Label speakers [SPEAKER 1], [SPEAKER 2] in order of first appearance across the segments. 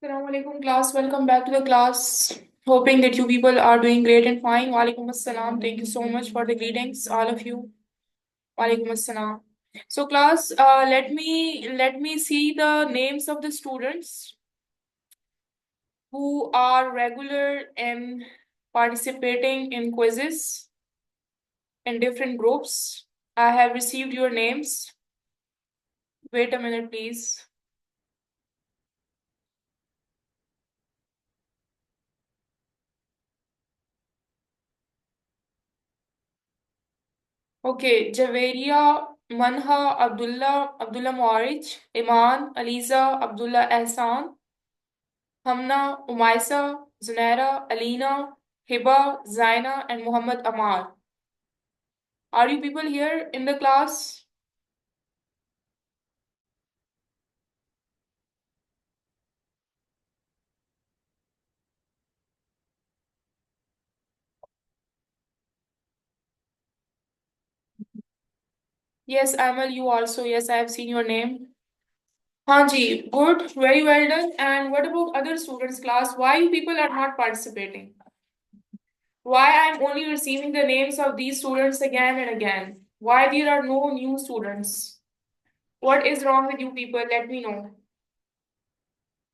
[SPEAKER 1] Assalamualaikum class, welcome back to the class. Hoping that you people are doing great and fine. Walaikum assalam. Thank you so much for the greetings, all of you. Walaikum assalam. So class, let me see the names of the students who are regular in participating in quizzes in different groups. I have received your names. Wait a minute, please. Okay, Javeria, Manha, Abdullah Muarij, Iman, Aliza, Abdullah Ehsan, Hamna, Umaisa, Zunaira, Alina, Hiba, Zaina, and Muhammad Amar. Are you people here in the class? Yes, Amal, you also. Yes, I have seen your name. Hanji, good, very well done. And what about other students' class? Why you people are not participating? Why I'm only receiving the names of these students again and again? Why there are no new students? What is wrong with you people? Let me know.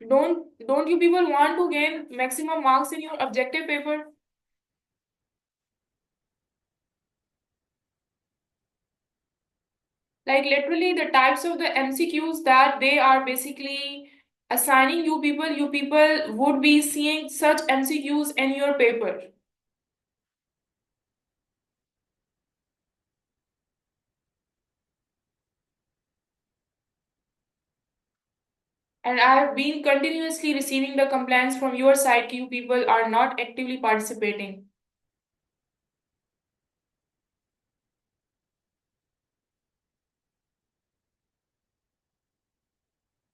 [SPEAKER 1] Don't you people want to gain maximum marks in your objective paper? Like literally the types of the MCQs that they are basically assigning you people would be seeing such MCQs in your paper. And I have been continuously receiving the complaints from your side you people are not actively participating.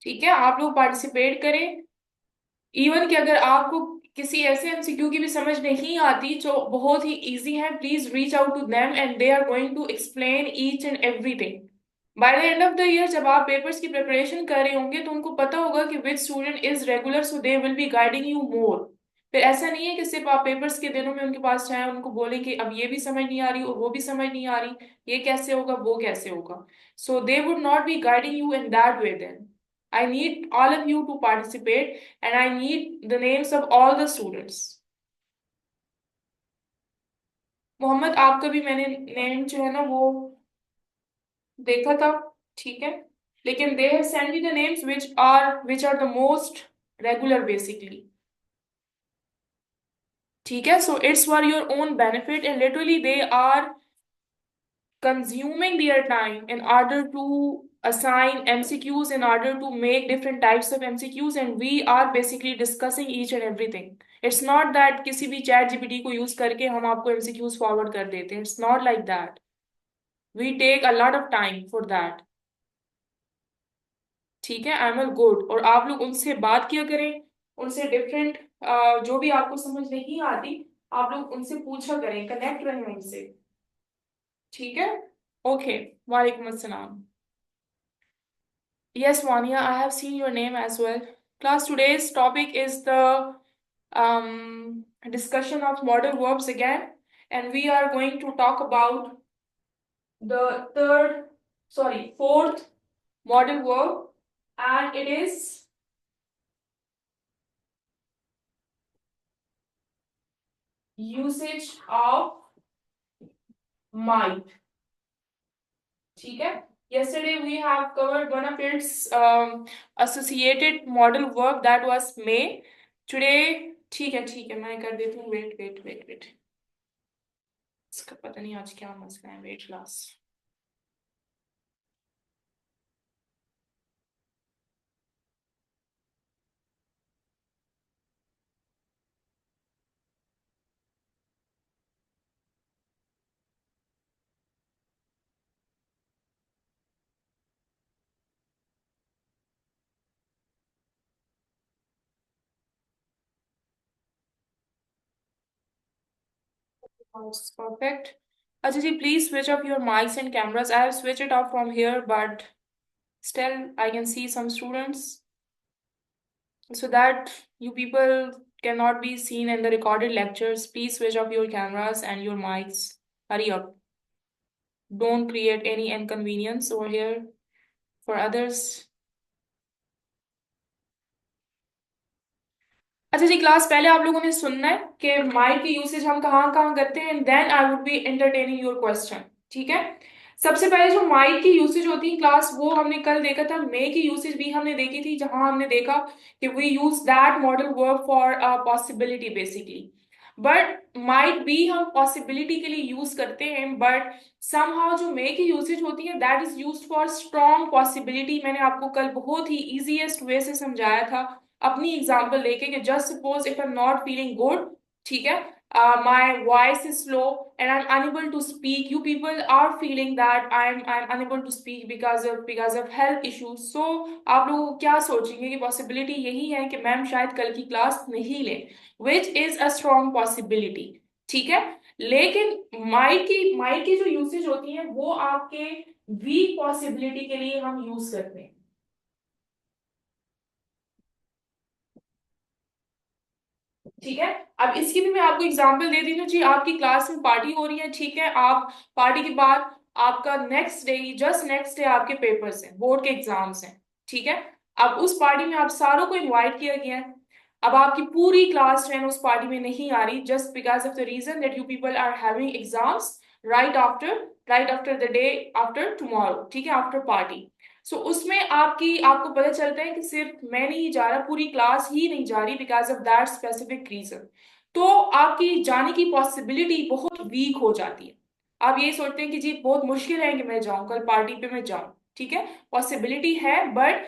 [SPEAKER 1] ठीक है आप लोग participate करें even कि अगर आपको किसी ऐसे एमसीक्यू की भी समझ नहीं आती जो बहुत ही इजी है please reach out to them and they are going to explain each and everything by the end of the year जब आप पेपर्स की प्रिपरेशन कर रहे होंगे तो उनको पता होगा कि which student is regular so they will be guiding you more फिर ऐसा नहीं है कि सिर्फ आप पेपर्स के दिनों में उनके पास जाएं उनको बोले कि अब ये भी समझ नहीं आ रही और वो भी समझ नहीं आ रही ये कैसे होगा वो कैसे होगा so they would not be guiding you in that way then I need all of you to participate and I need the names of all the students. Mohammad आपका भी मैंने नेम जो है ना वो देखा था ठीक है लेकिन they have sent me the names which are the most regular basically ठीक है so it's for your own benefit and literally they are consuming their time in order to assign MCQs, in order to make different types of MCQs, and we are basically discussing each and everything. It's not that किसी भी chat GPT को use करके हम आपको MCQs forward कर देते हैं. It's not like that. We take a lot of time for that. ठीक है आई एम गुड और आप लोग उनसे बात किया करें उनसे डिफरेंट जो भी आपको समझ नहीं आती आप लोग उनसे पूछा करें कनेक्ट रहें उनसे ठीक है ओके वालेकुम अस्सलाम Yes, Vania, I have seen your name as well. Class, today's topic is the discussion of modal verbs again, and we are going to talk about the fourth modal verb, and it is usage of might. ठीक है. Yesterday we have covered one of its associated model verb that was may. Today ठीक है मैं कर देती हूँ. Wait. इसका पता नहीं आज क्या मसला है. Weight class. Perfect. अच्छा जी, please switch off your mics and cameras. I have switched it off from here, but still I can see some students. So that you people cannot be seen in the recorded lectures, please switch off your cameras and your mics. Hurry up. Don't create any inconvenience over here for others. अच्छा जी, class पहले आप लोगों ने सुनना है कि mic की यूसेज हम कहाँ कहाँ करते हैं, then I would be entertaining your question. ठीक है. सबसे पहले जो माइक की यूसेज होती है क्लास, वो हमने कल देखा था. मे की यूसेज भी हमने देखी थी, जहां हमने देखा कि we use that modal verb for a possibility basically. But might भी हम पॉसिबिलिटी के लिए यूज करते हैं, बट समहाउ जो मे की यूसेज होती है that is used for strong possibility. मैंने आपको कल बहुत ही इजीएस्ट वे से समझाया था अपनी एग्जांपल लेके कि just suppose if I am not feeling good. ठीक है. My voice is slow and I am unable to speak. You people are feeling that I am unable to speak because of health issues. So आप लोग क्या सोचेंगे कि possibility यही है कि मैम शायद कल की क्लास नहीं ले, which is a strong possibility. ठीक है. लेकिन माइट की जो यूसेज होती है वो आपके वीक पॉसिबिलिटी के लिए हम यूज करते हैं. ठीक है. अब इसकी भी मैं आपको एग्जांपल दे दी हूँ जी. आपकी क्लास में पार्टी हो रही है. ठीक है. आप पार्टी के बाद आपका next day, just next day आपके पेपर्स हैं, बोर्ड के एग्जाम्स हैं. ठीक है. अब उस पार्टी में आप सारों को इनवाइट किया गया है. अब आपकी पूरी क्लास जो है ना उस पार्टी में नहीं आ रही, just because of the reason that you people are having exams right after the day after tomorrow. ठीक है. After party. सो उसमें आपको पता चलता है कि सिर्फ मैं नहीं जा रहा, पूरी क्लास ही नहीं जा रही because of that specific reason. तो आपकी जाने की पॉसिबिलिटी बहुत वीक हो जाती है. आप ये सोचते हैं कि जी बहुत मुश्किल है कि मैं जाऊं, कल पार्टी पे मैं जाऊं. ठीक है. पॉसिबिलिटी है, but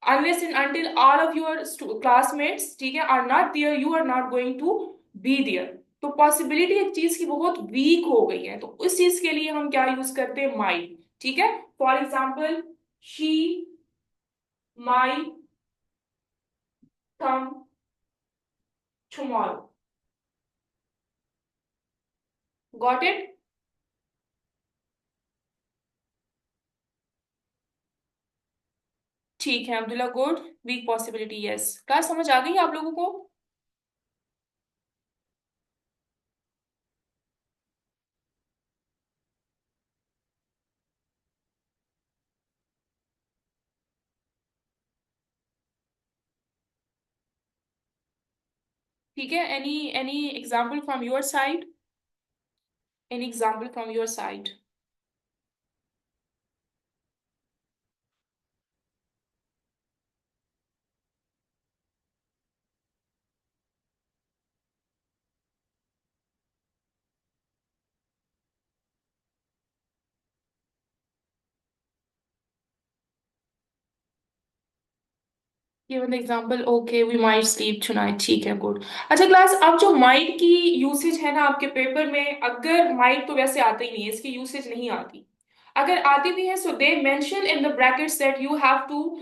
[SPEAKER 1] unless and until all of your classmates ठीक है are not there, you are not going to be there. तो पॉसिबिलिटी एक चीज की बहुत वीक हो गई है, तो उस चीज के लिए हम क्या यूज करते हैं, माइट. ठीक है. For example, she may come tomorrow. Got it. ठीक है Abdullah, good. Weak possibility, yes. Class समझ आ गई आप लोगों को? ठीक है. Any example from your side? Any example from your side? Given the example, okay we might sleep tonight. ठीक है, गुड. अच्छा क्लास, अब जो माइट की यूसेज है ना आपके पेपर में, अगर माइट तो वैसे आता ही नहीं है, इसकी यूसेज नहीं आती. अगर आती भी है, so they mention in the brackets that you have to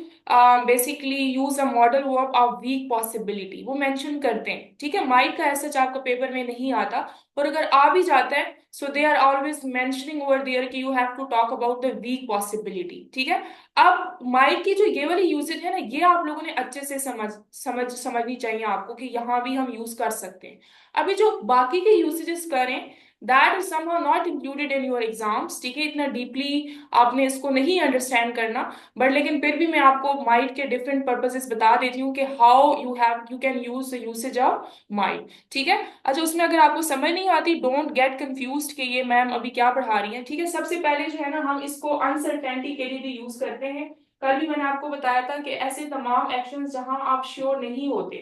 [SPEAKER 1] basically use a modal verb of weak possibility. वो मेंशन करते हैं. ठीक है. माइट का ऐसा आपका पेपर में नहीं आता, और अगर आ भी जाता है so they are always mentioning over there कि you have to talk about the weak possibility. ठीक है. अब माइट की जो ये वाली यूसेज है ना, ये आप लोगों ने अच्छे से समझनी चाहिए आपको कि यहाँ भी हम यूज कर सकते हैं. अभी जो बाकी के यूसेजेस करें, that is somehow not included in your exams, ठीक है, इतना डीपली आपने इसको नहीं अंडरस्टैंड करना। बट लेकिन फिर भी मैं आपको माइट के डिफरेंट पर्पसेस बता देती हूँ कि how you can use the usage of might, ठीक है। अच्छा, उसमें अगर आपको समझ नहीं आती, डोंट गेट कंफ्यूज्ड कि ये मैम अभी क्या पढ़ा रही हैं, ठीक है। सबसे पहले जो है ना, हम इसको अनसर्टेनिटी के लिए भी यूज करते हैं। कल भी मैंने आपको बताया था कि ऐसे तमाम एक्शंस जहां आप श्योर नहीं होते,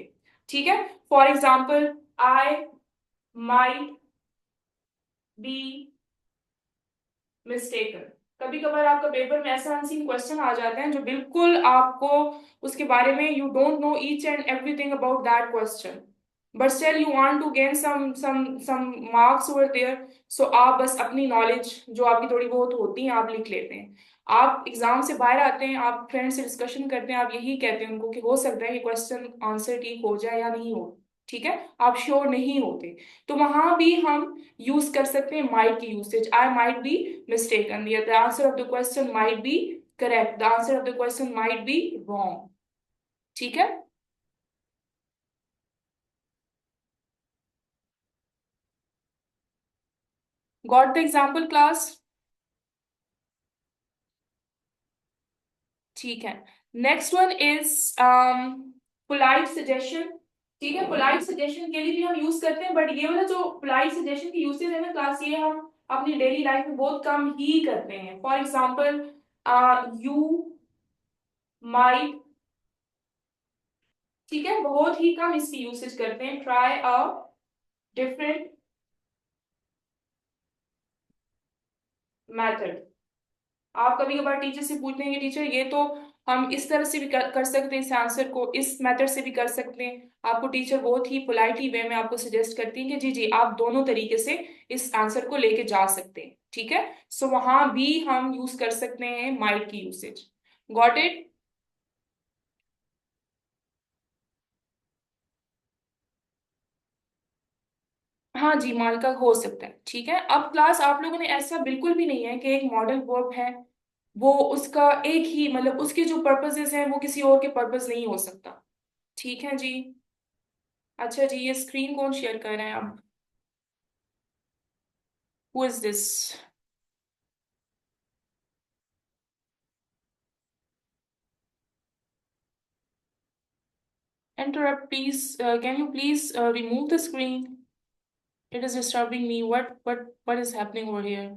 [SPEAKER 1] ठीक है। For example, I might be mistaken. कभी कभार आपका पेपर में ऐसा अनसीन क्वेश्चन आ जाते हैं जो बिल्कुल आपको उसके बारे में you don't know each and everything about that question, but still you want to gain some marks over there. So आप बस अपनी नॉलेज जो आपकी थोड़ी बहुत होती है आप लिख लेते हैं। आप एग्जाम से बाहर आते हैं, आप फ्रेंड से डिस्कशन करते हैं, आप यही कहते हैं उनको कि हो सकता है कि क्वेश्चन आंसर ठीक हो जाए या नहीं हो, ठीक है, आप श्योर नहीं होते। तो वहां भी हम यूज कर सकते हैं माइट की usage. I might be mistaken. Yeah, the answer of the question might be correct. The answer of the question might be wrong. ठीक है। Got the example class? ठीक है। Next one is polite suggestion, ठीक है। Polite suggestion के लिए भी हम यूज करते हैं, बट ये वाला जो पोलाइट सजेशन की यूसेज है ना क्लास, ये हम अपनी डेली लाइफ में बहुत कम ही करते हैं। फॉर एग्जाम्पल, यू माइट, ठीक है, बहुत ही कम इसकी यूसेज करते हैं। Try a different method. आप कभी कभार टीचर से पूछते हैं कि टीचर ये तो हम इस तरह से भी कर सकते हैं, इस आंसर को इस मेथड से भी कर सकते हैं। आपको टीचर बहुत ही पोलाइटली वे में आपको सजेस्ट करती है कि जी जी आप दोनों तरीके से इस आंसर को लेके जा सकते हैं, ठीक है। सो वहां भी हम यूज कर सकते हैं माइट की यूसेज। Got it? हाँ जी, माल का हो सकता है, ठीक है। अब क्लास आप लोगों ने ऐसा बिल्कुल भी नहीं है कि एक मॉडल वर्ब है वो उसका एक ही मतलब उसके जो पर्पसेस हैं वो किसी और के पर्पस नहीं हो सकता, ठीक है जी। अच्छा जी, ये स्क्रीन कौन शेयर कर रहे हैं आप? Who is this? Interrupt, please. Can you please remove the screen? It is disturbing me. What is happening over here?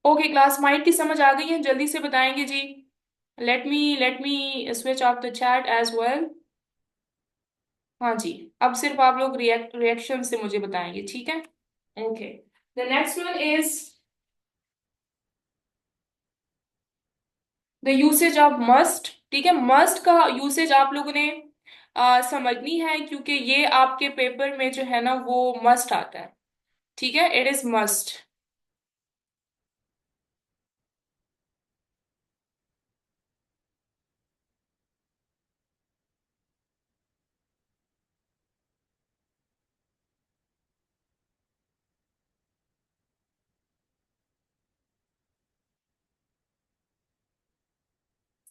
[SPEAKER 1] Okay class, might की समझ आ गई है, जल्दी से बताएंगे जी। Let me switch off the chat as well. हाँ जी, अब सिर्फ आप लोग रिएक्शन से मुझे बताएंगे, ठीक है। Okay, the next one is the usage of must, ठीक है। मस्ट का यूसेज आप लोगों ने समझनी है क्योंकि ये आपके पेपर में जो है ना वो मस्ट आता है, ठीक है, it is must.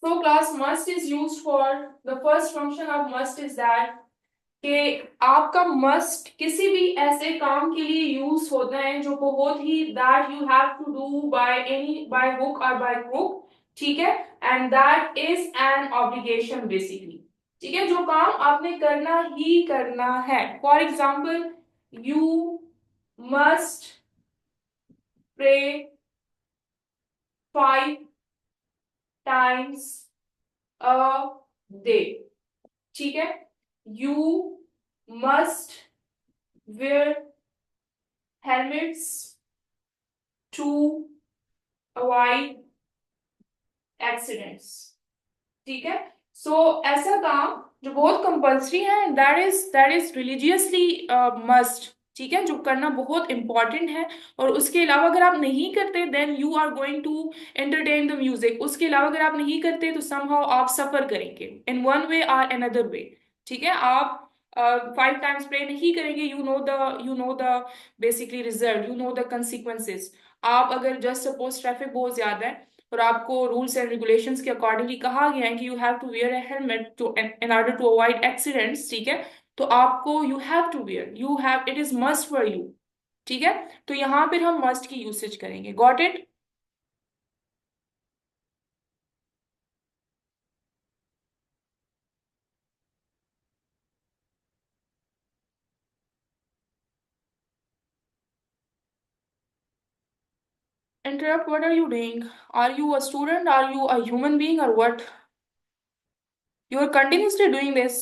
[SPEAKER 1] So class must is used for the first function of must is that कि आपका मस्ट किसी भी ऐसे काम के लिए यूज होता है जो बहुत ही that you have to do by any by hook और बाय क्रुक, ठीक है, and that is an obligation basically, ठीक है, जो काम आपने करना ही करना है। For example, you must pray 5 times a day, ठीक है। You must wear helmets to avoid accidents, ठीक है। सो ऐसा काम जो बहुत कंपल्सरी है, दैट इज रिलीजियसली मस्ट, ठीक है, जो करना बहुत इंपॉर्टेंट है। और उसके अलावा अगर आप नहीं करते then you are going to entertain the music. उसके अलावा अगर आप नहीं करते तो समहाउ आप सफर करेंगे इन वन वे और अनदर वे, ठीक है। आप फाइव टाइम्स प्रे नहीं करेंगे, you know the basically result, you know the consequences. आप अगर जस्ट सपोज ट्रैफिक बहुत ज्यादा है और आपको रूल्स एंड रेगुलेशंस के अकॉर्डिंगली कहा गया है कि you have to wear a helmet to in order to avoid accidents, ठीक है, तो आपको you have to wear, you have, it is must for you. ठीक है, तो यहाँ पर हम मस्ट की यूसेज करेंगे। Got it? Interrupt, what are you doing? Are you a student? Are you a human being or what? You are continuously doing this.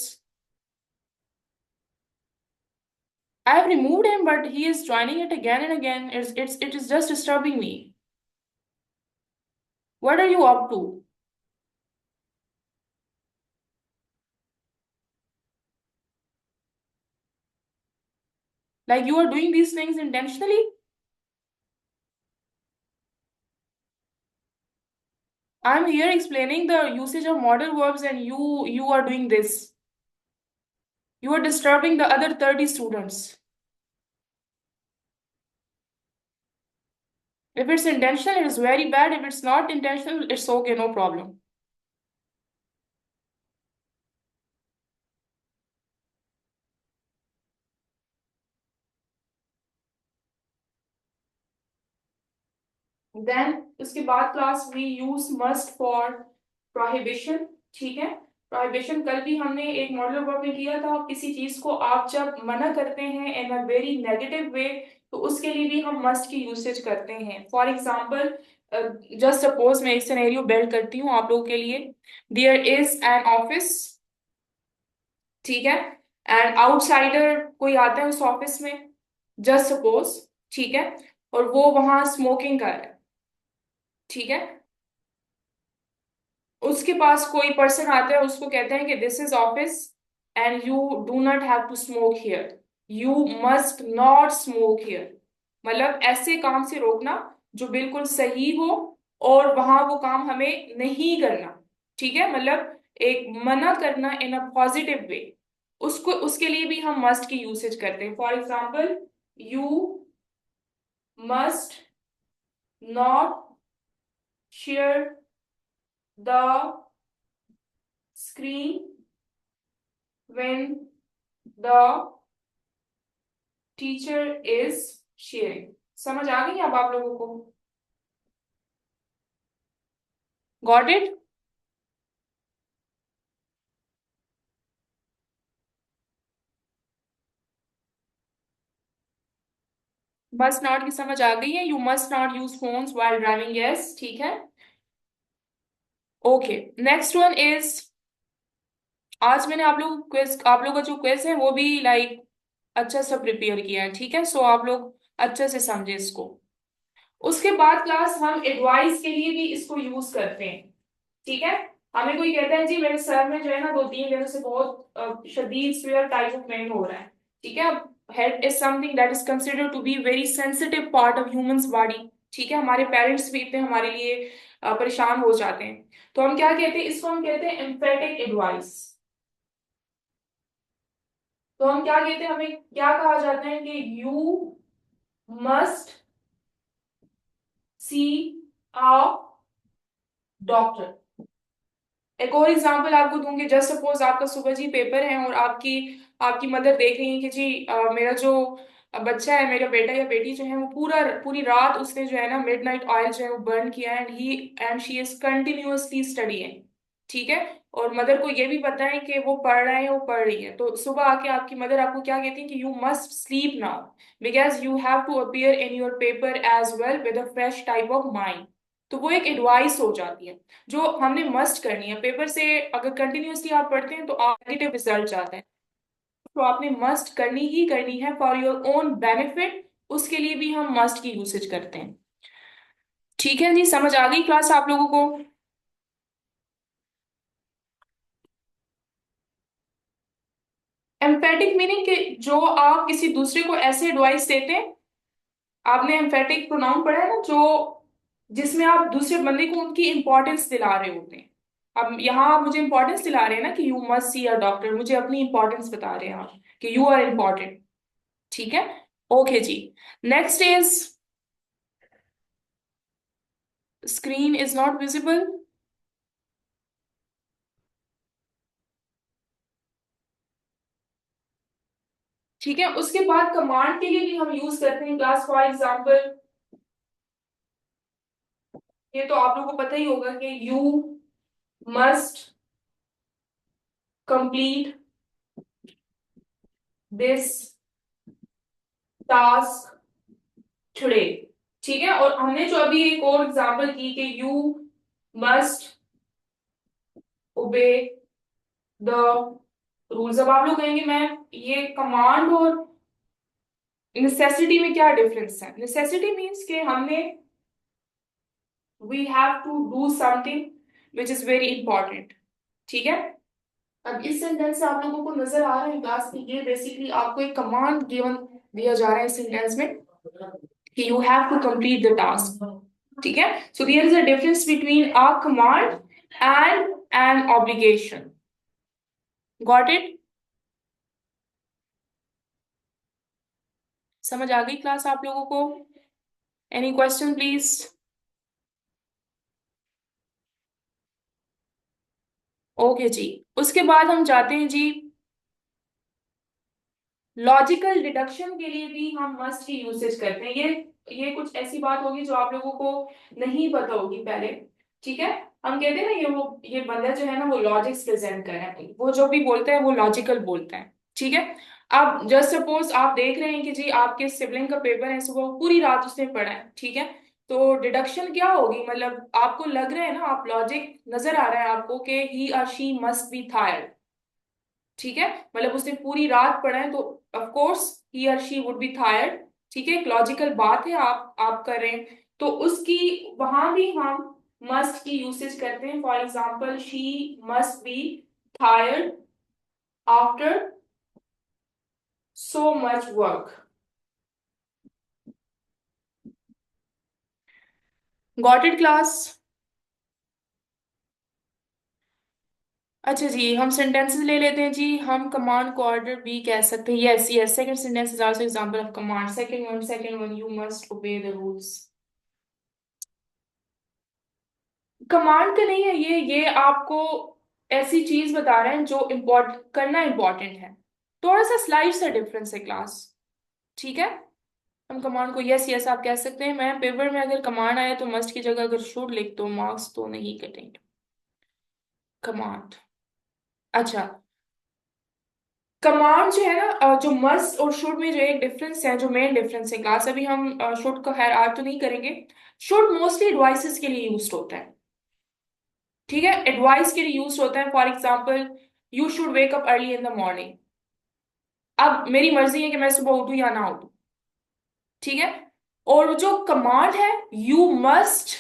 [SPEAKER 1] I have removed him, but he is joining it again and again. It is just disturbing me. What are you up to? Like you are doing these things intentionally? I'm here explaining the usage of modal verbs and you are doing this. You are disturbing the other 30 students. If it's intentional, it is very bad. If it's not intentional, it's okay, no problem. Then उसके बाद class we use must for prohibition. ठीक है, prohibition कल भी हमने एक model work में किया था। किसी चीज को आप जब मना करते हैं इन अ वेरी नेगेटिव वे, तो उसके लिए भी हम मस्ट की यूसेज करते हैं। फॉर एग्जाम्पल, जस्ट सपोज मैं एक सिनेरियो बिल्ड करती हूँ आप लोगों के लिए। देयर इज एन ऑफिस, ठीक है, एंड आउटसाइडर कोई आता है उस ऑफिस में, जस्ट सपोज, ठीक है, और वो वहां स्मोकिंग कर रहा है। ठीक है, उसके पास कोई पर्सन आता है, उसको कहते हैं कि this is office and you do not have to smoke here, you must not smoke here. मतलब ऐसे काम से रोकना जो बिल्कुल सही हो, और वहां वो काम हमें नहीं करना। ठीक है, मतलब एक मना करना इन अ पॉजिटिव वे, उसको उसके लिए भी हम मस्ट की यूसेज करते हैं। For example, you must not share the screen when the teacher is sharing। समझ आ गई अब आप लोगों को? Got it? मस्ट नॉट की समझ आ गई है? You must not use phones while driving, yes, ठीक है। ओके, नेक्स्ट वन इज, आज मैंने आप लोगों का जो क्विज है वो भी लाइक अच्छा सा प्रिपेयर किया है, ठीक है, सो आप लोग अच्छे से समझे इसको। उसके बाद क्लास हम एडवाइस के लिए भी इसको यूज करते हैं। ठीक है, हमें कोई कहता है जी मेरे सर में जो है ना 2-3 दिनों से बहुत शदीद सीवियर टाइप ऑफ पेन हो रहा है। ठीक है, head is something that is considered to be very sensitive part of humans body. ठीक है, हमारे पेरेंट्स भी इतने हमारे लिए परेशान हो जाते हैं। तो हम क्या कहते हैं, इसको हम कहते हैं एम्फेटिक एडवाइस। तो हम क्या कहते हैं, हमें क्या कहा जाता है कि you must see a doctor. एक और एग्जांपल आपको दूंगी, जस्ट सपोज आपका सुबह जी पेपर है और आपकी आपकी मदर देख रही है कि जी मेरा जो बच्चा है, मेरा बेटा या बेटी जो है वो पूरी रात उसने जो है ना मिडनाइट ऑयल जो है वो बर्न किया है, and she is continuously studying. ठीक है, और मदर को ये भी पता है कि वो पढ़ रहा है, वो पढ़ रही है, तो सुबह आके आपकी मदर आपको क्या कहती है कि you must sleep now because you have to appear in your paper as well with a fresh type of mind. तो वो एक एडवाइस हो जाती है जो हमने मस्ट करनी है। पेपर से अगर कंटिन्यूअसली आप पढ़ते हैं तो आप नेगेटिव रिजल्ट आते हैं, तो आपने मस्ट करनी ही करनी है फॉर योर ओन बेनिफिट। उसके लिए भी हम मस्ट की यूसेज करते हैं। ठीक है जी, समझ आ गई क्लास आप लोगों को? एम्फेटिक मीनिंग कि जो आप किसी दूसरे को ऐसे एडवाइस देते हैं। आपने एम्फेटिक प्रोनाउन पढ़ा है ना, जो जिसमें आप दूसरे बंदे को उनकी इंपॉर्टेंस दिला रहे होते हैं। अब यहाँ आप मुझे इंपॉर्टेंस दिला रहे हैं ना कि you must see a doctor, मुझे अपनी इंपॉर्टेंस बता रहे हैं आप। कि यू आर इम्पोर्टेंट। ठीक है, ओके जी। Next is screen is not visible. ठीक है, उसके बाद कमांड के लिए भी हम यूज करते हैं क्लास। फॉर एग्जाम्पल, ये तो आप लोगों को पता ही होगा कि you must complete this task today. ठीक है, और हमने जो अभी एक और एग्जांपल की कि you must obey the rules. अब आप लोग कहेंगे मैम ये कमांड और नेसेसिटी में क्या डिफरेंस है? नेसेसिटी मीन्स कि हमने we have to do something which is very important. ठीक है, अब इस सेंटेंस से आप लोगों को नजर आ रहा है क्लास में, ये बेसिकली आपको एक कमांड गिवन दिया जा रहा है इस सेंटेंस में कि you have to complete the task. ठीक है, so there is a difference between a command and an obligation. Got it? समझ आ गई क्लास आप लोगों को? Any question please? ओके जी, उसके बाद हम जाते हैं जी, लॉजिकल डिडक्शन के लिए भी हम मस्ट की यूसेज करते हैं। ये कुछ ऐसी बात होगी जो आप लोगों को नहीं पता होगी पहले। ठीक है, हम कहते हैं ना ये बंदा जो है ना वो लॉजिक्स प्रेजेंट कर रहा है, वो जो भी बोलता है वो लॉजिकल बोलता है। ठीक है, अब जस्ट सपोज आप देख रहे हैं कि जी आपके सिबलिंग का पेपर है, सुबह पूरी रात उसने पढ़ा है। ठीक है, तो डिडक्शन क्या होगी? मतलब आपको लग रहा है ना, आप लॉजिक नजर आ रहा है आपको कि ही और शी मस्ट बी थायर्ड। ठीक है, मतलब उसने पूरी रात पढ़ा है तो ऑफ कोर्स ही और शी वुड बी टायर्ड। ठीक है, एक लॉजिकल बात है, आप कर रहे हैं तो उसकी वहां भी हम मस्ट की यूसेज करते हैं। For example, she must be tired after so much work. Got it class? अच्छा जी, हम सेंटेंसेस ले लेते हैं जी। हम कमांड को ऑर्डर भी कह सकते हैं। Yes yes, second sentence is also example of command. Second one, you must obey the rules. Command का नहीं है ये आपको ऐसी चीज बता रहे हैं जो करना इंपॉर्टेंट है। थोड़ा सा स्लाइड सा डिफरेंस है क्लास। ठीक है, हम कमांड को यस यस आप कह सकते हैं। मैं पेपर में अगर कमांड आया तो मस्ट की जगह अगर शुड लिख दो, मार्क्स तो नहीं कटेंगे। कमांड, अच्छा, कमांड जो है ना जो मस्ट और शुड में जो एक डिफरेंस है, जो मेन डिफरेंस है क्लास, अभी हम शुड को खैर आज तो नहीं करेंगे। शुड मोस्टली एडवाइसेस के लिए यूज होता है। ठीक है, एडवाइस के लिए यूज होता है। For example, you should wake up early in the morning. अब मेरी मर्जी है कि मैं सुबह उठूं या ना उठूं। ठीक है, और जो कमांड है, यू मस्ट,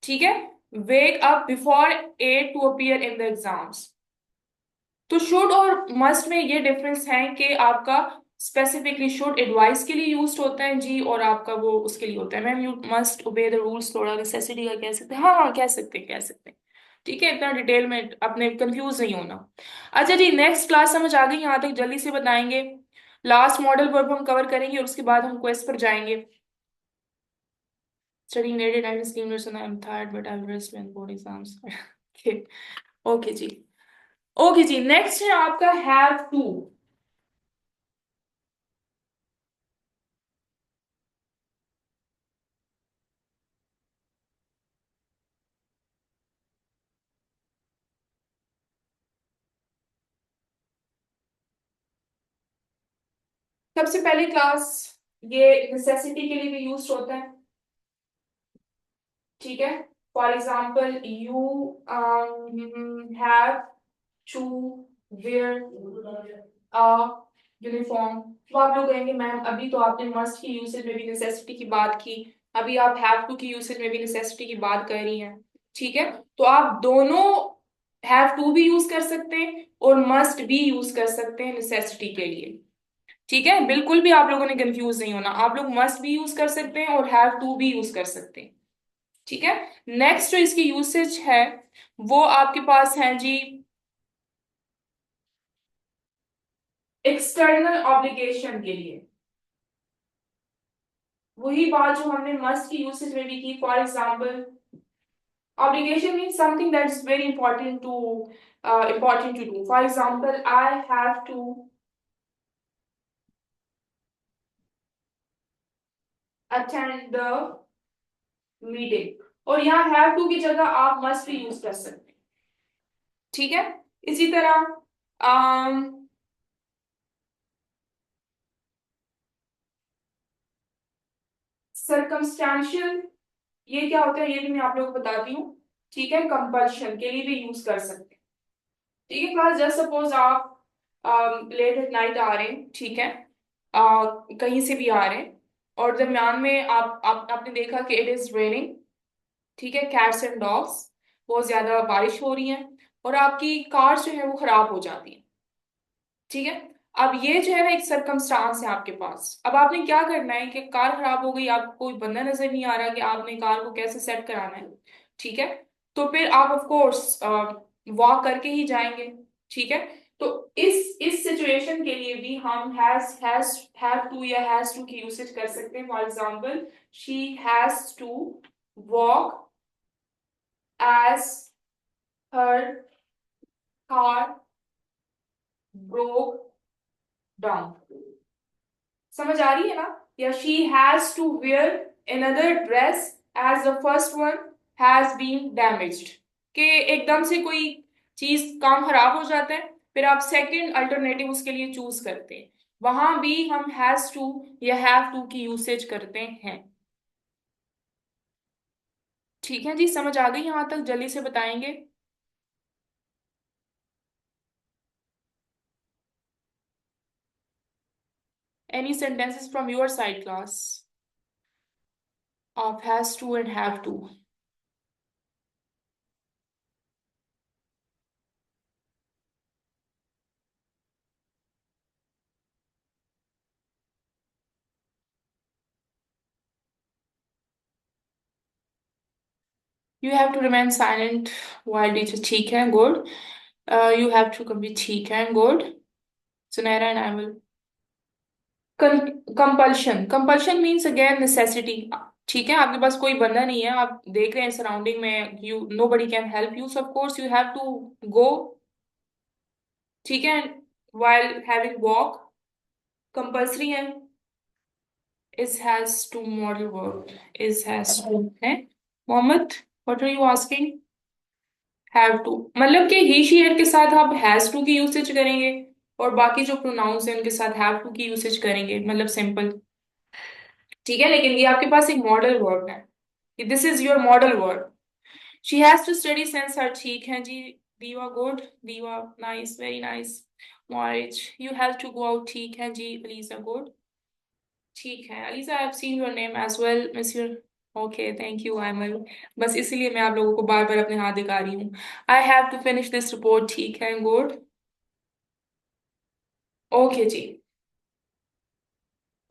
[SPEAKER 1] ठीक है, wake up before 8 to appear in the exams. तो शुड और मस्ट में ये डिफरेंस है कि आपका स्पेसिफिकली शुड एडवाइस के लिए यूज होता है जी, और आपका वो उसके लिए होता है। Ma'am you must obey the rules थोड़ा नेसेसिटी का कह सकते हैं। हाँ हाँ, कह सकते हैं, कह सकते हैं। ठीक है, इतना डिटेल में अपने कंफ्यूज नहीं होना। अच्छा जी, नेक्स्ट क्लास समझ आ गई यहाँ तक? जल्दी से बताएंगे। लास्ट मॉडल वर्ब हम कवर करेंगे और उसके बाद हम क्वेस्ट पर जाएंगे। Studying late at night is sleepless and I'm tired, but I'll rest when board exams are. Okay, okay जी। ओके जी, नेक्स्ट है आपका हैव टू। सबसे पहले क्लास, ये नेसेसिटी के लिए भी यूज होता है। ठीक है, for example, you have to wear a uniform. तो आप लोग कहेंगे मैम अभी तो आपने मस्ट की यूसेज में भी नेसेसिटी की बात की, अभी आप हैव टू की यूसेज में भी नेसेसिटी की बात कर रही हैं। ठीक है, तो आप दोनों हैव टू भी यूज कर सकते हैं और मस्ट भी यूज कर सकते हैं नेसेसिटी के लिए। ठीक है, बिल्कुल भी आप लोगों ने कंफ्यूज नहीं होना। आप लोग मस्ट भी यूज कर सकते हैं और हैव टू भी यूज कर सकते हैं। ठीक है, नेक्स्ट जो इसकी यूसेज है वो आपके पास है जी, एक्सटर्नल ऑब्लिगेशन के लिए वही बात जो हमने मस्ट की यूसेज में भी की। For example, obligation means something that's very important to do. For example, I have to attend the meeting, और यहाँ have to की जगह आप must भी यूज कर सकते हैं। ठीक है, इसी तरह circumstantial, ये क्या होता है ये भी मैं आप लोगों को बताती हूँ। ठीक है, कंपल्शन के लिए भी यूज कर सकते हैं। ठीक है क्लास, जस्ट सपोज आप लेट एट नाइट आ रहे हैं, ठीक है, कहीं से भी आ रहे हैं, और दरम्यान में आपने देखा कि इट इज रेनिंग, ठीक है, कैट्स एंड डॉग्स, बहुत ज्यादा बारिश हो रही है, और आपकी कार जो है वो खराब हो जाती है। ठीक है, अब ये जो है ना एक सरकमस्टांस है आपके पास। अब आपने क्या करना है कि कार खराब हो गई, आपको कोई बंदा नजर नहीं आ रहा कि आपने कार को कैसे सेट कराना है। ठीक है, तो फिर आप ऑफ कोर्स वॉक करके ही जाएंगे। ठीक है, तो इस सिचुएशन के लिए भी हम हैव टू या हैज टू की यूसेज कर सकते हैं। For example, she has to walk as her car broke down. समझ आ रही है ना? या she has to wear another dress as the first one has been damaged, कि एकदम से कोई चीज काम खराब हो जाता है, फिर आप सेकंड अल्टरनेटिव उसके लिए चूज करते हैं, वहां भी हम हैज टू या हैव टू की यूसेज करते हैं। ठीक है जी, समझ आ गई यहां तक? जल्दी से बताएंगे। Any sentences from your side class of has to and have to? You have to remain silent while teacher, ठीक है, good. You have to complete, ठीक है, good. Sunaira and I will. Compulsion, compulsion means again necessity. ठीक है, आपके पास कोई बंदा नहीं है, आप देख रहे हैं सराउंडिंग में, you nobody can help you, so of course you have to go. ठीक है, while having walk कंपल्सरी है। is has to model verb, is has to है। Mohammad, what are you asking? Have to मतलब कि ही she it के साथ आप has to की यूसेज करेंगे, और बाकी जो प्रोनाउंस हैं उनके साथ हैव टू की यूसेज करेंगे, मतलब सिंपल। ठीक है, लेकिन ये आपके पास एक मॉडल वर्ब है, this is your modal verb. She has to study sense her, ठीक है जी। Deeva, good. Deeva, nice, very nice. Moriz, you have to go out, ठीक है जी। अलीजा, गुड। ठीक है Aliza, I have seen your name as well, miss your. Okay, thank you Aimal. बस इसीलिए मैं आप लोगों को बार बार अपने हाथ दिखा रही हूँ। I have to finish this report, ठीक है, गुड। ओके जी।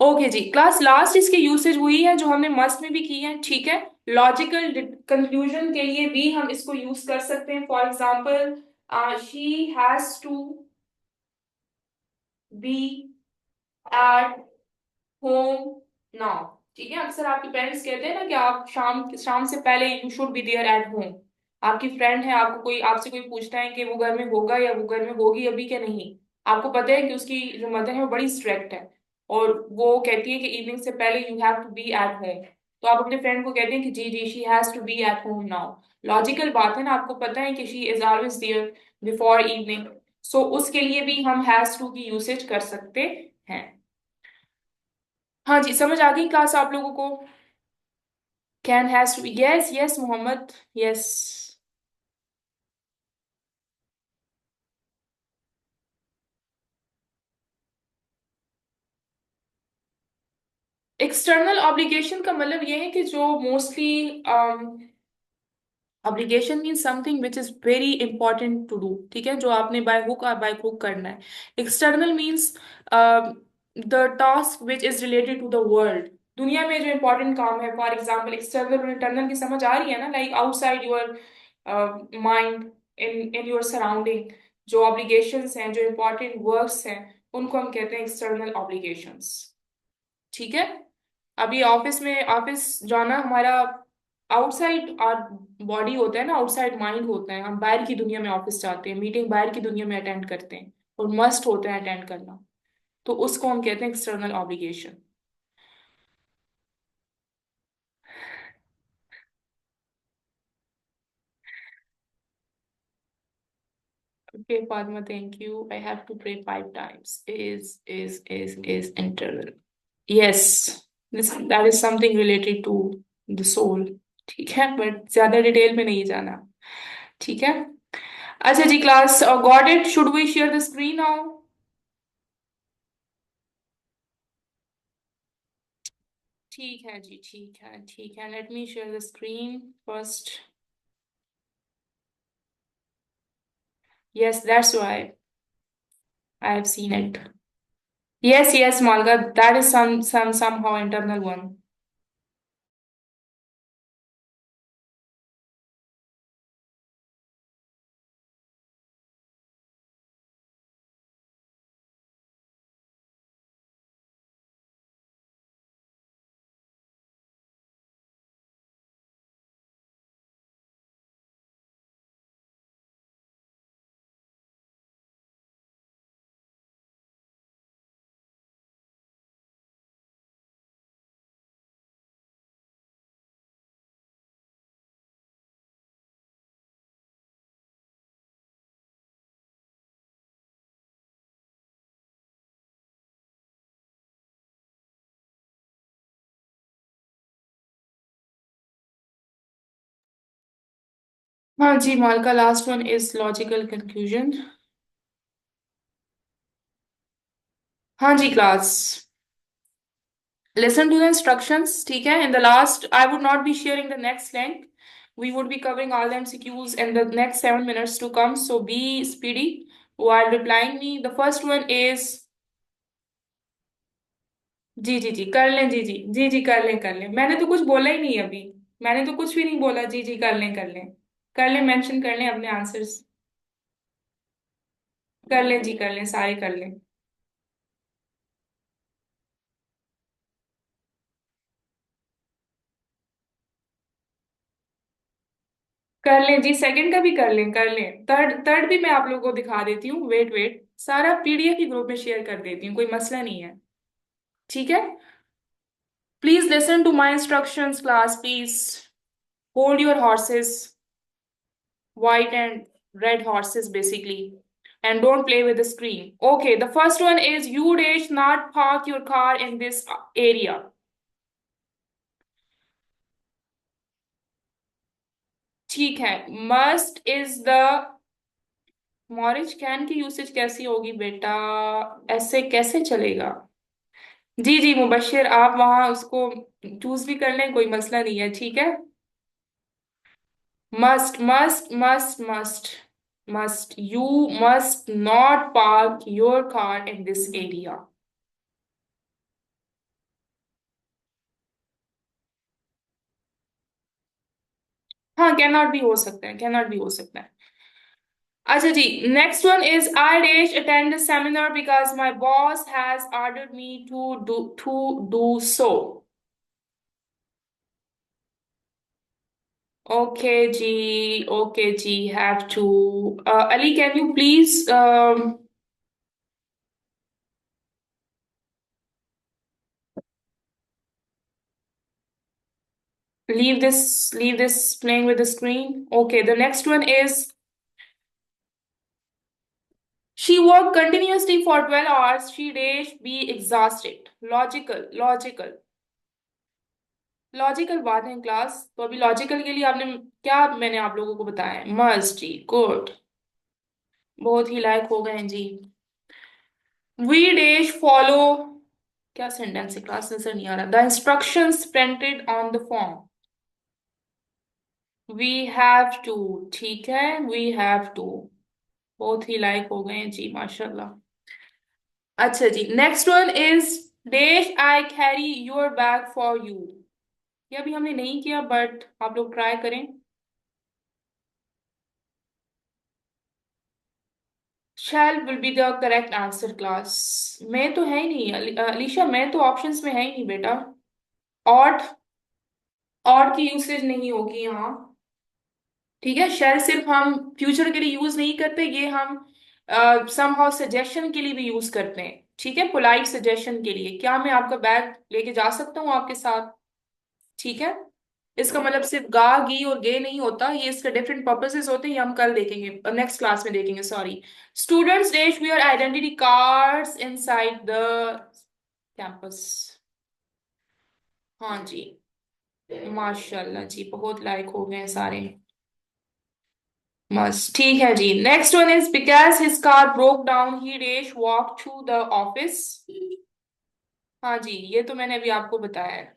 [SPEAKER 1] ओके जी क्लास, लास्ट इसकी यूसेज हुई है जो हमने मस्ट में भी की है। ठीक है, लॉजिकल कंक्लूजन के लिए भी हम इसको यूज कर सकते हैं। For example, she has to be at home now. ठीक है, अक्सर आपके पेरेंट्स कहते हैं ना कि आप शाम शाम से पहले you should be there at home. आपकी फ्रेंड है, आपको कोई आपसे कोई पूछता है कि वो घर में होगा या वो घर में होगी अभी क्या नहीं, आपको पता है कि उसकी जो मदर है वो बड़ी स्ट्रिक्ट है, और वो कहती है कि इवनिंग से पहले you have to be at home, तो आप अपने फ्रेंड को कहते हैं कि जी जी she has to be at home now. Logical बात है ना, आपको पता है कि she is always there before evening, so उसके लिए भी हम हैज टू की यूसेज कर सकते हैं। हाँ जी, समझ आ गई क्लास आप लोगों को? Can, has to, yes yes Mohammad, yes. External obligation का मतलब ये है कि जो mostly obligation mean something which is very important to do, ठीक है, जो आपने बाय हुक और बाय हुक करना है। External means the task which is related to the world, दुनिया में जो इंपॉर्टेंट काम है। फॉर एग्जाम्पल, एक्सटर्नल और इंटरनल की समझ आ रही है ना, like outside your mind, in in your surrounding, जो ऑब्लिगेशंस हैं, जो इंपॉर्टेंट वर्क्स हैं, उनको हम कहते हैं एक्सटर्नल ऑब्लिगेशंस। ठीक है। अभी ऑफिस में, ऑफिस जाना हमारा आउटसाइड और बॉडी होता है ना, आउटसाइड माइंड होता है। हम बाहर की दुनिया में ऑफिस जाते हैं, मीटिंग बाहर की दुनिया में अटेंड करते हैं, और मस्ट होता है अटेंड करना। तो उसको हम कहते हैं external obligation. Okay, Padma, thank you. I have to pray 5 times. Is internal. Yes, this that is something related to the soul. ठीक है, बट ज्यादा डिटेल में नहीं जाना। ठीक है। अच्छा जी class, got it? Should we share the screen now? ठीक है जी, ठीक है, ठीक है। Let me share the screen first. Yes, that's why I have seen it. Yes, yes, Malga, that is somehow internal one. हाँ जी मालका, last one is logical conclusion. हाँ जी class, listen to the instructions. ठीक है, in the last I would not be sharing the next link. We would be covering all the MCQs in the next 7 minutes to come, so be speedy while replying me. The first one is, जी जी जी कर लें, जी जी जी जी कर लें, कर लें। मैंने तो कुछ बोला ही नहीं अभी। मैंने तो कुछ भी नहीं बोला। जी जी कर लें, कर लें। कर लें, मेंशन कर लें अपने आंसर्स। कर लें जी, कर लें, सारे कर लें। कर लें जी, सेकंड का भी कर लें, कर लें। थर्ड थर्ड भी मैं आप लोगों को दिखा देती हूँ। वेट वेट, सारा पीडीएफ ही ग्रुप में शेयर कर देती हूँ, कोई मसला नहीं है। ठीक है। Please listen to my instructions class, please hold your horses, white and red horses basically, and don't play with the screen. Okay, the first one is you dash not park your car in this area. ठीक है। must is the, Moritz can की usage कैसी होगी बेटा? ऐसे कैसे चलेगा? जी जी मुबशिर, आप वहां उसको चूज भी कर लें, कोई मसला नहीं है। ठीक है। must must must must must, you must not park your car in this area. हाँ, कैन नॉट भी हो सकता है, कैन नॉट भी हो सकता है। अच्छा जी, next one is I dash attend seminar because my boss has ordered me to so. Okay जी, ओके जी, have to. Ali, can you please leave this playing with the screen. Okay, the next one is she worked continuously for 12 hours. She dash be exhausted. Logical, logical, logical बात है class. तो अभी logical के लिए आपने क्या, मैंने आप लोगों को बताया है? मस्ट जी, गुड, बहुत ही लायक हो गए हैं जी। वी डेश फॉलो, क्या सेंटेंस है क्लास, नजर नहीं आ रहा। The instructions printed on the form. We have to, ठीक है, वी हैव टू, बहुत ही लायक हो गए हैं जी, माशाल्लाह। अच्छा जी, next one is dash I carry your bag for you. ये अभी हमने नहीं किया, बट आप लोग ट्राई करें। शैल will be the correct answer class. मैं तो है ही नहीं अलीशा, मैं तो ऑप्शंस में है ही नहीं बेटा। ऑट, ऑट की यूसेज नहीं होगी यहाँ। ठीक है, शेल सिर्फ हम फ्यूचर के लिए यूज नहीं करते, ये हम समहाउ सजेशन के लिए भी यूज करते हैं। ठीक है, पोलाइट सजेशन के लिए, क्या मैं आपका बैग लेके जा सकता हूँ आपके साथ? ठीक है, इसका मतलब सिर्फ गा गी और गे नहीं होता, ये इसके डिफरेंट पर्पसेस होते हैं, ये हम कल देखेंगे, नेक्स्ट क्लास में देखेंगे, sorry. Students days wear identity cards inside the campus. हाँ जी, माशाल्लाह जी, बहुत लायक हो गए हैं सारे। मस्त, ठीक है जी। Next one is because his car broke down he dash walk to the office. हाँ जी, ये तो मैंने अभी आपको बताया है।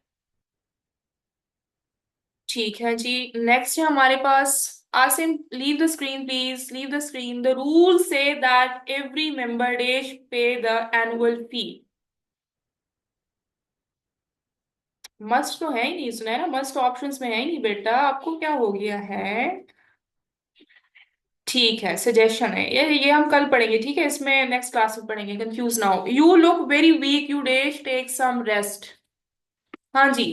[SPEAKER 1] ठीक है जी। नेक्स्ट है हमारे पास, Asim leave the screen please, leave the screen. The rule says that every member dash pay the annual fee. Must तो है ही नहीं, सुना है ना, मस्ट ऑप्शंस में है ही नहीं बेटा, आपको क्या हो गया है? ठीक है, सजेशन है, ये हम कल पढ़ेंगे, ठीक है, इसमें नेक्स्ट क्लास में पढ़ेंगे, कंफ्यूज ना हो। You look very weak, you dash take some rest. हाँ जी,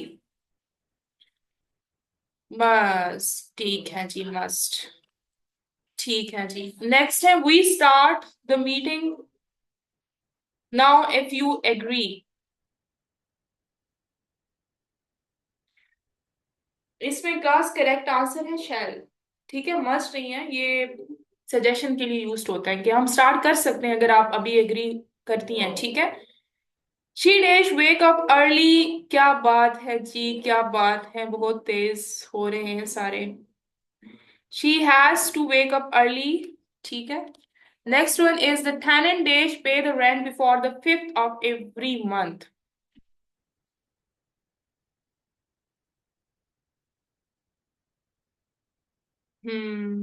[SPEAKER 1] बस, ठीक है जी, मस्ट। ठीक है जी। नेक्स्ट है, we start the meeting now if you agree. इसमें क्लास करेक्ट आंसर है शैल। ठीक है, मस्ट नहीं है ये, सजेशन के लिए यूज होता है कि हम स्टार्ट कर सकते हैं अगर आप अभी एग्री करती हैं, ठीक है। She dash wake up early, क्या बात है जी, क्या बात है, बहुत तेज हो रहे हैं सारे। She has to wake up early, ठीक है। Next one is the tenant dash pay the rent before the 5th of every month.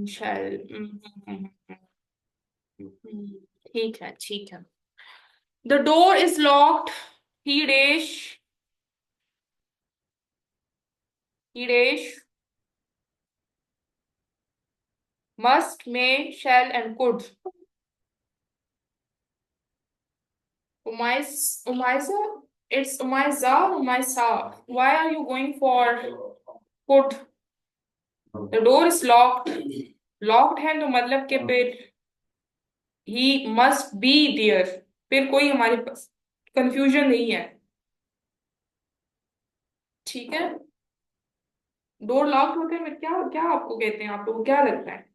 [SPEAKER 1] Shall, ठीक है, ठीक है। The door is locked, he dash, he dash must may shall and could. Umaisa, it's Umaisa, Umaisa. Why are you going for put? The door is locked. Locked है तो मतलब कि फिर he must be there, फिर कोई हमारे पास confusion नहीं है। ठीक है, डोर लॉक्ड होते हैं, फिर क्या क्या आपको कहते हैं, आप लोगों को क्या लगता है?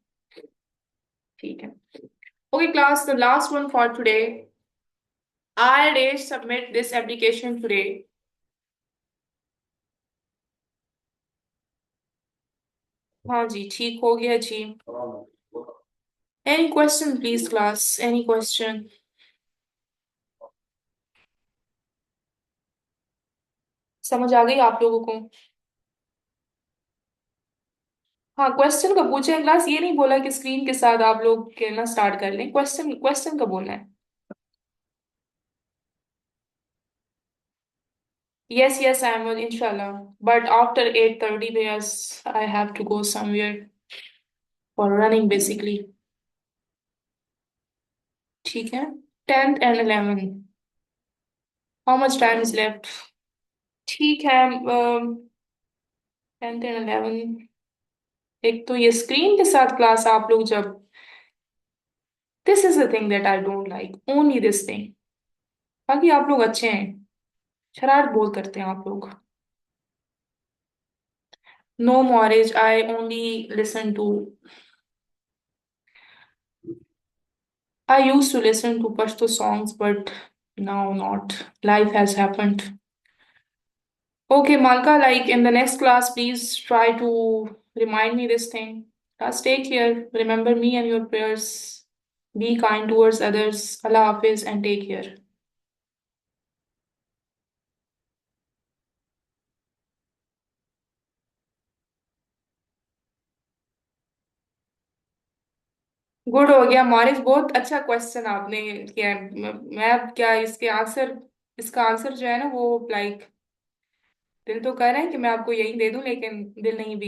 [SPEAKER 1] ठीक है। Okay class, the last one for today. I did submit this application today. हाँ जी, ठीक हो गया जी। Any question please class, any question? समझ आ गई आप लोगों को? हाँ, क्वेश्चन का पूछे क्लास, ये नहीं बोला कि स्क्रीन के साथ आप लोग कहना स्टार्ट कर लें, क्वेश्चन क्वेश्चन का बोलना है। Yes, yes, I am inshallah. But after 8:30, because I have to go somewhere for running basically. ठीक है, 10th and 11th. How much time is left? ठीक है, 10th and 11th। एक तो ये स्क्रीन के साथ क्लास आप लोग जब, this is the thing that I don't like, only this thing. बाकी आप लोग अच्छे हैं, शरारत बहुत करते हैं आप लोग। No marriage, I only listen to, I used to listen to Pashto songs, but now not. Life has happened. Okay, Malka, like in the next class, please try to remind me this thing. Just take care. Remember me and your prayers. Be kind towards others. Allah Hafiz and take care. Good हो गया मारिस, बहुत अच्छा question आपने किया है। मैं अब क्या इसके आंसर, इसका आंसर जो है ना वो लाइक, दिल तो कह रहा है कि मैं आपको यही दे दूं, लेकिन दिल नहीं भी